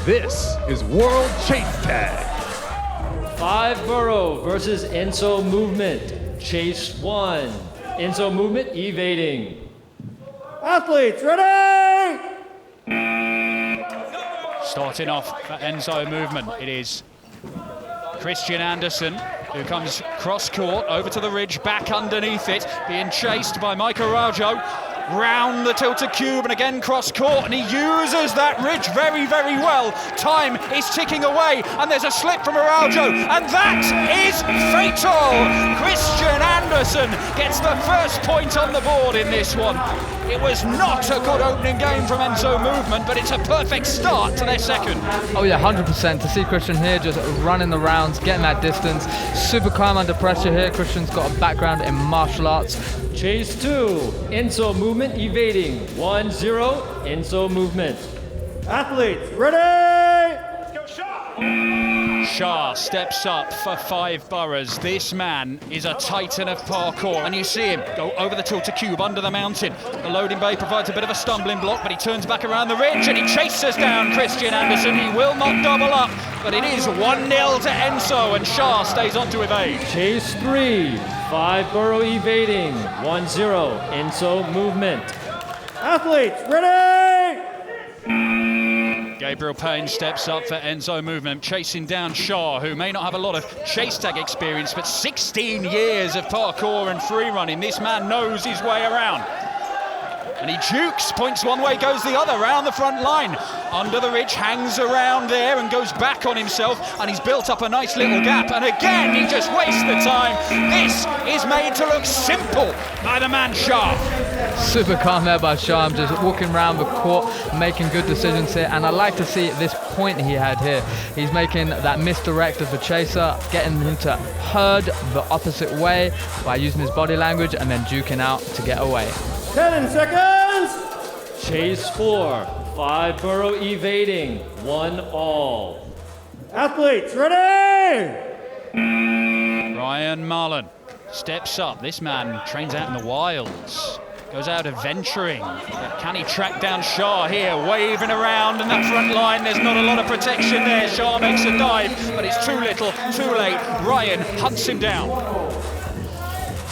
This is World Chase Tag. 5 Borough versus Enso Movement. Chase 1. Enso Movement evading. Athletes, ready! Starting off for Enso Movement, it is Christian Änderson, who comes cross-court, over to the ridge, back underneath it, being chased by Mike Araujo. Round the tilted cube and again cross-court, and he uses that ridge very, very well. Time is ticking away, and there's a slip from Araujo, and that is fatal! Christian Änderson gets the first point on the board in this one. It was not a good opening game from Enso Movement, but it's a perfect start to their second. Oh yeah, 100%. To see Christian here just running the rounds, getting that distance, super calm under pressure here. Christian's got a background in martial arts. Chase 2. Enso Movement evading. 1-0 Enso Movement. Athletes, ready! Sha steps up for 5 Boroughs. This man is a titan of parkour, and you see him go over the tilted cube under the mountain. The loading bay provides a bit of a stumbling block, but he turns back around the ridge and he chases down Christian Änderson. He will not double up, but it is 1-0 to Enso, and Sha stays on to evade. Chase 3. 5 Borough evading. 1-0 Enso Movement. Athletes, ready! Gabriel Payne steps up for Enso Movement, chasing down Sha, who may not have a lot of chase tag experience, but 16 years of parkour and free running. This man knows his way around. And he jukes, points one way, goes the other, round the front line. Under the ridge, hangs around there and goes back on himself, and he's built up a nice little gap. And again, he just wastes the time. This is made to look simple by the man Sha. Super calm there by Sha. I'm just walking around the court, making good decisions here, and I like to see this point he had here. He's making that misdirect of the chaser, getting him to herd the opposite way by using his body language and then juking out to get away. 10 seconds! Chase 4. 5 Borough evading. 1-all. Athletes, ready! Mallon steps up. This man trains out in the wilds, goes out adventuring. Can he track down Sha here, waving around in that front line? There's not a lot of protection there. Sha makes a dive, but it's too little, too late. Ryan hunts him down.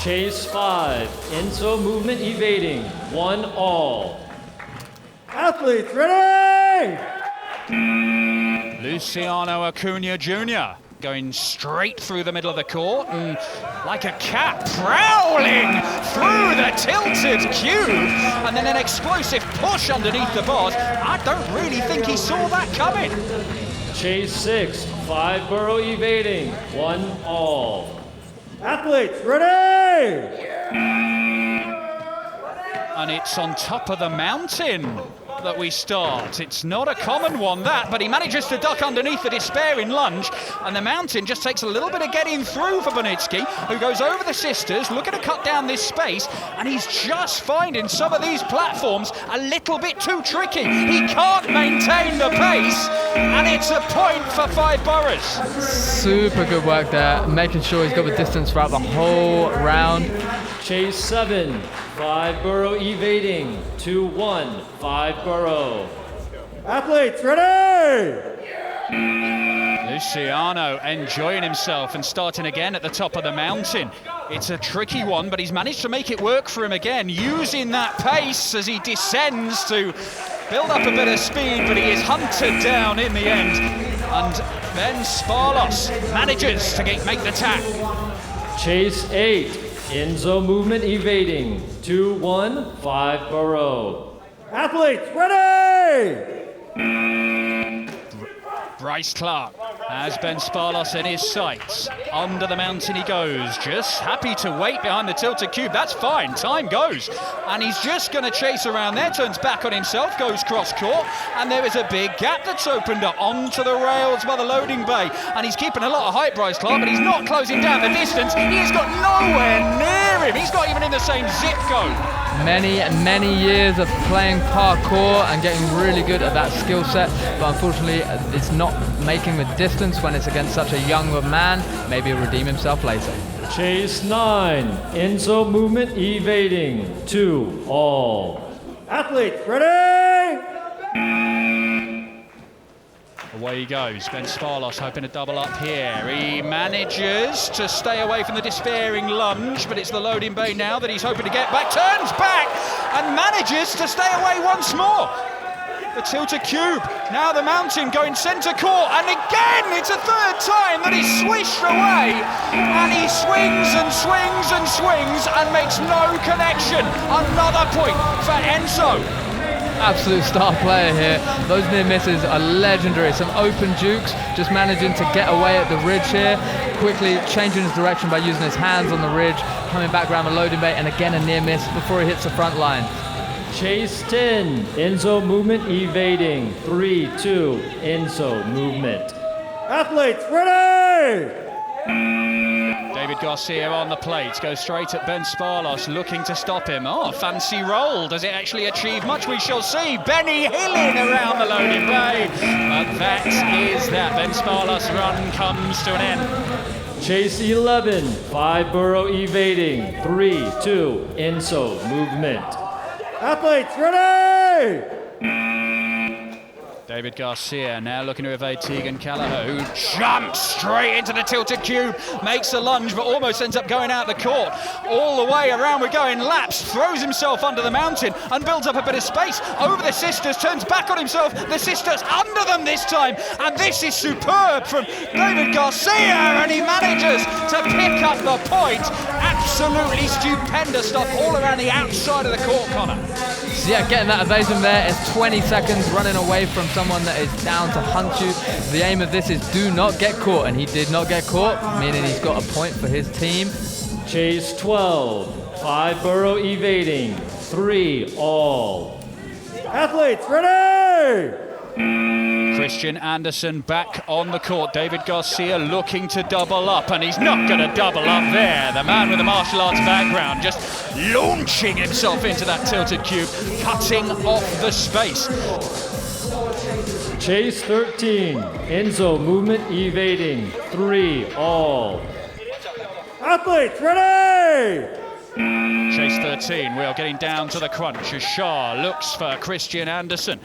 Chase 5. Enso Movement evading. 1-all. Athletes, ready! Luciano Acuna Jr. going straight through the middle of the court and like a cat prowling through the tilted cube, and then an explosive push underneath the bars. I don't really think he saw that coming. Chase 6. 5 Borough evading. 1-all. Athletes, ready! And it's on top of the mountain that we start. It's not a common one, that, but he manages to duck underneath the despairing lunge, and the mountain just takes a little bit of getting through for Buynitzky, who goes over the sisters, looking to cut down this space, and he's just finding some of these platforms a little bit too tricky. He can't maintain the pace, and it's a point for 5 Boroughs. Super good work there, making sure he's got the distance throughout the whole round. Chase 7. 5 Borough evading. 2-1 5 Borough. Athletes, ready! Luciano enjoying himself and starting again at the top of the mountain. It's a tricky one, but he's managed to make it work for him again, using that pace as he descends to build up a bit of speed, but he is hunted down in the end. And then Spaloss manages to make the tap. Chase 8. Enso Movement evading. 2-1 5 Borough. Athletes, ready! Bryce Clarke has Ben Spaloss in his sights. Under the mountain he goes, just happy to wait behind the tilted cube. That's fine, time goes. And he's just going to chase around there, turns back on himself, goes cross-court, and there is a big gap that's opened up onto the rails by the loading bay. And he's keeping a lot of height, Bryce Clarke, but he's not closing down the distance. He has got nowhere near him. He's not even in the same zip code. Many years of playing parkour and getting really good at that skill set, but unfortunately it's not making the distance when it's against such a younger man. Maybe he'll redeem himself later. Chase 9. Enso Movement evading. 2-all. Athletes, ready? Away he goes. Ben Spaloss hoping to double up here. He manages to stay away from the despairing lunge, but it's the loading bay now that he's hoping to get back. Turns back and manages to stay away once more. The tilted cube, now the mountain going centre court, and again it's a third time that he's swished away, and he swings and swings and swings and makes no connection. Another point for Enso. Absolute star player here. Those near misses are legendary. Some open jukes, just managing to get away at the ridge here. Quickly changing his direction by using his hands on the ridge, coming back around the loading bay, and again a near miss before he hits the front line. Chase 10, Enso Movement evading. 3-2, Enso Movement. Athletes, ready! Deyvid Garcia on the plate, goes straight at Ben Spaloss, looking to stop him. Oh, fancy roll. Does it actually achieve much? We shall see. Benny Hilling around the loading bay. But that is that. Ben Spaloss' run comes to an end. Chase 11, 5 Borough evading. 3-2, Enso Movement. Athletes, ready! Deyvid Garcia now looking to evade Tegan Kelleher, who jumps straight into the tilted cube, makes a lunge, but almost ends up going out the court. All the way around, we're going laps, throws himself under the mountain and builds up a bit of space over the sisters, turns back on himself, the sisters under them this time, and this is superb from Deyvid Garcia, and he manages to pick up the point. Absolutely stupendous stuff all around the outside of the court, Connor. So yeah, getting that evasion there is 20 seconds running away from someone that is down to hunt you. The aim of this is do not get caught, and he did not get caught, meaning he's got a point for his team. Chase 12, 5 Borough evading. 3 all. Athletes, ready! Christian Änderson back on the court. Deyvid Garcia looking to double up, and he's not going to double up there. The man with the martial arts background just launching himself into that tilted cube, cutting off the space. Chase 13, Enso Movement evading. 3 all. Athletes, ready! Chase 13, we are getting down to the crunch as Sha looks for Christian Änderson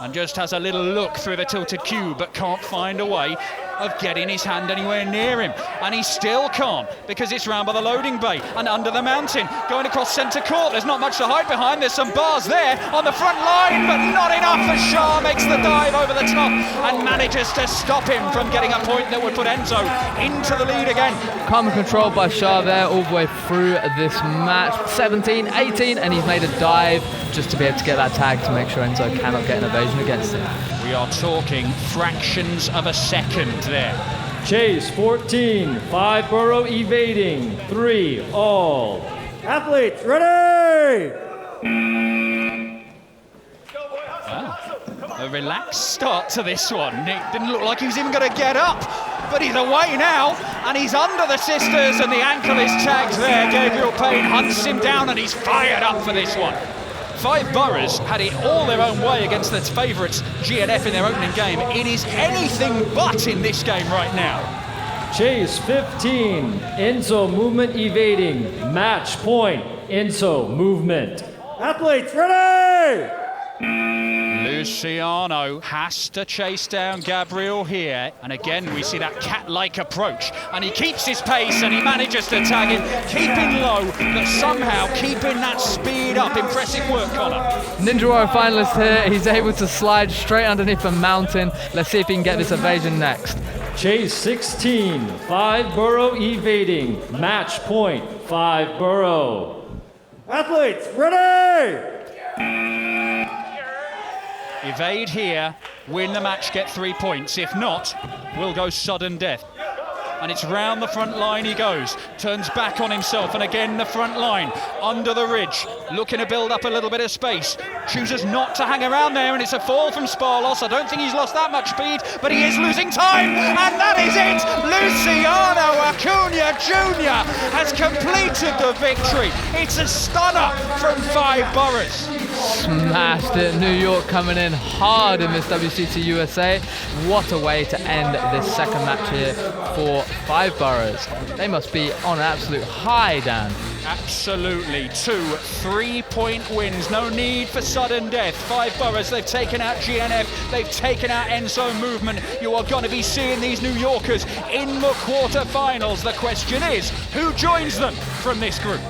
and just has a little look through the tilted cube, but can't find a way of getting his hand anywhere near him, and he still can't because it's round by the loading bay and under the mountain, going across centre court. There's not much to hide behind. There's some bars there on the front line, but not enough as Sha makes the dive over the top and manages to stop him from getting a point that would put Enso into the lead again. Calm and controlled by Sha there all the way through this match. 17, 18, and he's made a dive just to be able to get that tag to make sure Enso cannot get an evasion against him. We are talking fractions of a second there. Chase 14, 5 Borough evading. 3 all. Athletes, ready! A relaxed start to this one. It didn't look like he was even going to get up, but he's away now, and he's under the sisters, and the ankle is tagged there. Gabriel Payne hunts him down, and he's fired up for this one. 5 boroughs had it all their own way against their favourites, GNF, in their opening game. It is anything but in this game right now. Chase 15, Enso Movement evading. Match point, Enso Movement. Athletes, ready! Luciano has to chase down Gabriel here, and again we see that cat-like approach, and he keeps his pace and he manages to tag him, keeping low but somehow keeping that speed up. Impressive work, Connor. Ninja Warrior finalist here. He's able to slide straight underneath the mountain. Let's see if he can get this evasion next. Chase 16, 5 Borough evading. Match point, 5 Borough. Athletes, ready! Evade here, win the match, get 3 points. If not, we'll go sudden death. And it's round the front line he goes, turns back on himself, and again the front line, under the ridge, looking to build up a little bit of space. Chooses not to hang around there, and it's a fall from Spaloss. I don't think he's lost that much speed, but he is losing time, and that is it! Luciano Acuna Jr has completed the victory. It's a stunner from 5 boroughs. smashed it. New York coming in hard in this WCT USA. What a way to end this second match here for 5 boroughs. They must be on an absolute high, Dan. Absolutely. 2 3-point wins. No need for sudden death. 5 boroughs. They've taken out GNF. They've taken out Enso Movement. You are going to be seeing these New Yorkers in the quarterfinals. The question is, who joins them from this group?